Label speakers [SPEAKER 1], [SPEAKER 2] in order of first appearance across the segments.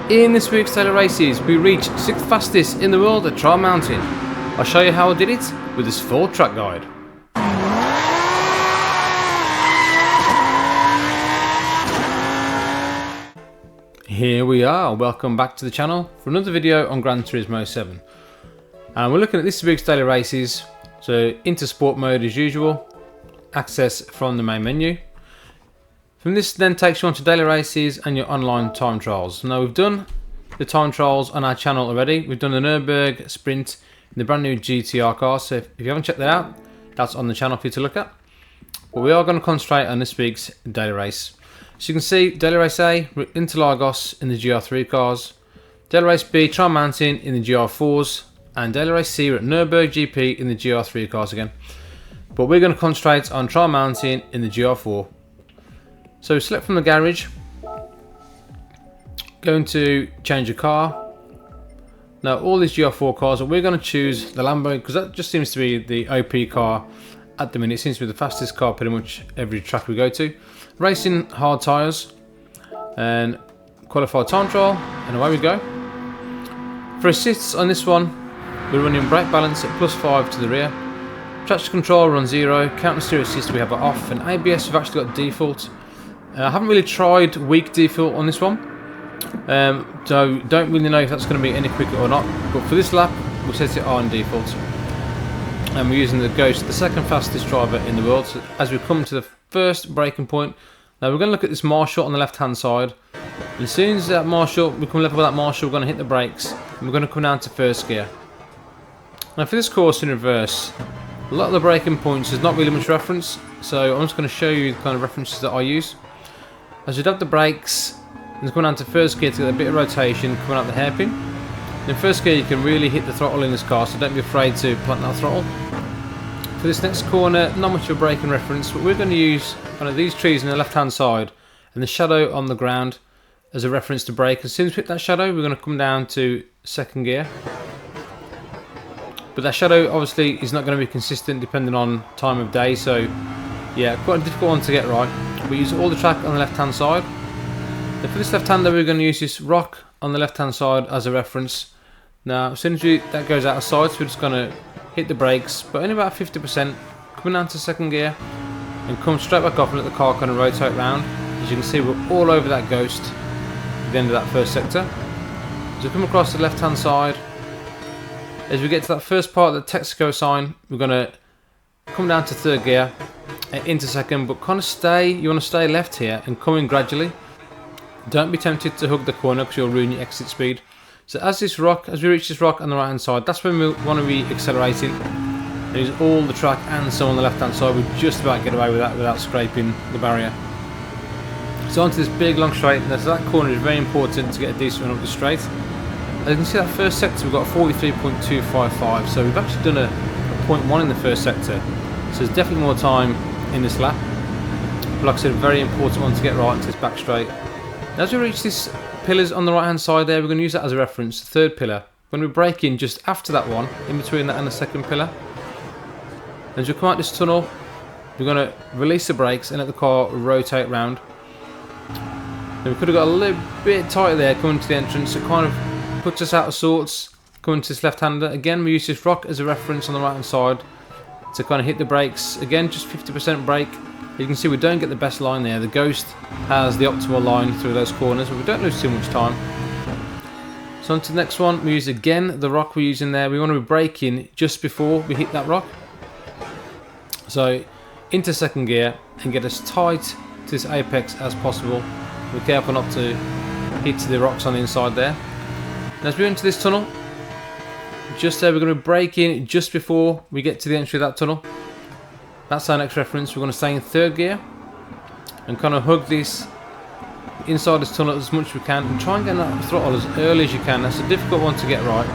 [SPEAKER 1] In this week's daily races, we reached 6th fastest in the world at Trial Mountain. I'll show you how I did it with this full track guide. Here we are, welcome back to the channel for another video on Gran Turismo 7. And we're looking at this week's daily races, so into sport mode as usual, access from the main menu. From this then takes you on to daily races and your online time trials. Now we've done the time trials on our channel already. We've done the Nürburgring sprint in the brand new GTR car, so if you haven't checked that out, that's on the channel for you to look at. But we are going to concentrate on this week's daily race. So you can see daily race A, we're into Lagos in the GR3 cars, daily race B, Trial Mountain in the GR4s, and daily race C, we're at Nürburgring GP in the GR3 cars again. But we're going to concentrate on Trial Mountain in the GR4. So select from the garage, going to change your car. Now all these GR4 cars, we're going to choose the Lambo because that just seems to be the OP car at the minute. It seems to be the fastest car pretty much every track we go to. Racing hard tyres and qualified time trial, and away we go. For assists on this one, we're running brake balance at +5 to the rear. Traction control we're on 0, counter steer assist we have it off, and ABS we've actually got default. I haven't really tried weak default on this one, so don't really know if that's going to be any quicker or not, but for this lap we'll set it on default. And we're using the Ghost, the second fastest driver in the world. So as we come to the first braking point, now we're going to look at this marshal on the left hand side. And as soon as that marshal, we come level with that marshal, we're going to hit the brakes and we're going to come down to first gear. Now for this course in reverse, a lot of the braking points there's not really much reference, so I'm just going to show you the kind of references that I use. As you dab the brakes, and come down to first gear to get a bit of rotation coming out the hairpin. In first gear you can really hit the throttle in this car, so don't be afraid to plant that throttle. For this next corner, not much of a braking reference, but we're going to use one of these trees on the left hand side and the shadow on the ground as a reference to brake. As soon as we hit that shadow, we're going to come down to second gear. But that shadow obviously is not going to be consistent depending on time of day, so yeah, quite a difficult one to get right. We use all the track on the left hand side. Now for this left hander we're going to use this rock on the left hand side as a reference. Now as soon as that goes out of sight, so we're just going to hit the brakes, but only about 50%, coming down to second gear and come straight back off and let the car kind of rotate round. As you can see, we're all over that Ghost at the end of that first sector. So we come across the left hand side. As we get to that first part of the Texaco sign, we're going to come down to third gear into second, but kind of you want to stay left here and come in gradually. Don't be tempted to hug the corner because you'll ruin your exit speed. So as we reach this rock on the right hand side, that's when we want to be accelerating. And use all the track and some on the left hand side. We just about get away with that without scraping the barrier. So onto this big long straight. Now, so that corner is very important to get a decent run up the straight. As you can see, that first sector we've got a 43.255, so we've actually done a 0.1 in the first sector. So there's definitely more time in this lap. But like I said, a very important one to get right to this back straight. Now, as we reach this pillars on the right hand side there, we're going to use that as a reference, the third pillar. When we brake in just after that one, in between that and the second pillar. As we come out this tunnel, we're going to release the brakes and let the car rotate round. Now, we could have got a little bit tighter there coming to the entrance. It kind of puts us out of sorts coming to this left hander. Again, we use this rock as a reference on the right hand side to kind of hit the brakes. Again, just 50% brake. You can see we don't get the best line there. The Ghost has the optimal line through those corners, but we don't lose too much time. So on to the next one, we use again the rock we're using there. We want to be braking just before we hit that rock. So into second gear and get as tight to this apex as possible. Be careful not to hit the rocks on the inside there. And as we enter this tunnel, just there we're going to brake in just before we get to the entry of that tunnel. That's our next reference. We're going to stay in third gear and kind of hug this inside this tunnel as much as we can and try and get that throttle as early as you can. That's a difficult one to get right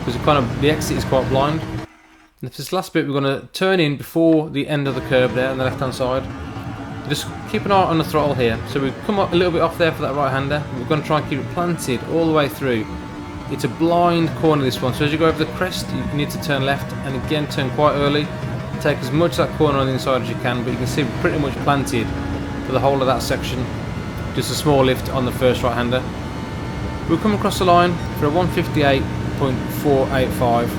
[SPEAKER 1] because the exit is quite blind. And for this last bit, we're going to turn in before the end of the curb there on the left hand side. Just keep an eye on the throttle here. So we've come up a little bit off there for that right hander. We're going to try and keep it planted all the way through. It's a blind corner, this one, so as you go over the crest you need to turn left and again turn quite early. Take as much of that corner on the inside as you can, but you can see we're pretty much planted for the whole of that section. Just a small lift on the first right hander. We'll come across the line for a 158.485.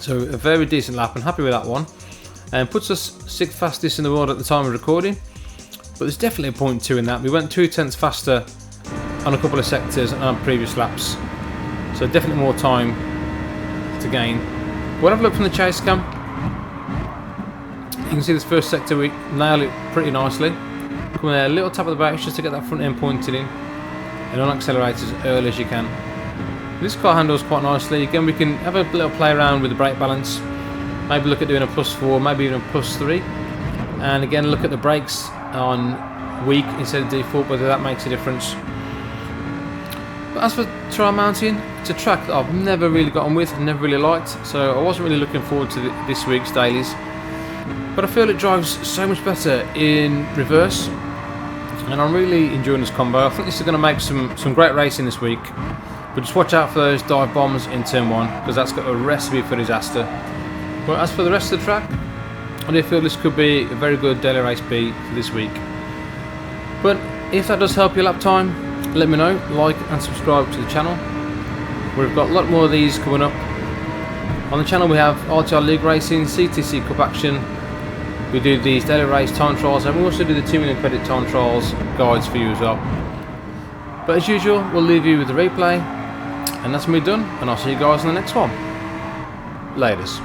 [SPEAKER 1] So a very decent lap, and happy with that one. And puts us 6th fastest in the world at the time of recording. But there's definitely a 0.2 in that. We went 0.2 faster on a couple of sectors and on previous laps. So definitely more time to gain. We'll have a look from the chase cam. You can see this first sector, we nail it pretty nicely. Come there, a little tap of the brakes just to get that front end pointed in. And on accelerators as early as you can. This car handles quite nicely. Again, we can have a little play around with the brake balance. Maybe look at doing a +4, maybe even a +3. And again, look at the brakes on weak instead of default, whether that makes a difference. But as for Trial Mountain, it's a track that I've never really got on with and never really liked, so I wasn't really looking forward to this week's dailies. But I feel it drives so much better in reverse, and I'm really enjoying this combo. I think this is going to make some great racing this week. But just watch out for those dive bombs in turn 1, because that's got a recipe for disaster. But as for the rest of the track, I do feel this could be a very good daily race B for this week. But if that does help your lap time, let me know, like and subscribe to the channel. We've got a lot more of these coming up. On the channel we have RTR League Racing, CTC Cup action. We do these daily race time trials, and we also do the 2 million credit time trials guides for you as well. But as usual, we'll leave you with the replay, and that's me done, and I'll see you guys in the next one. Laters.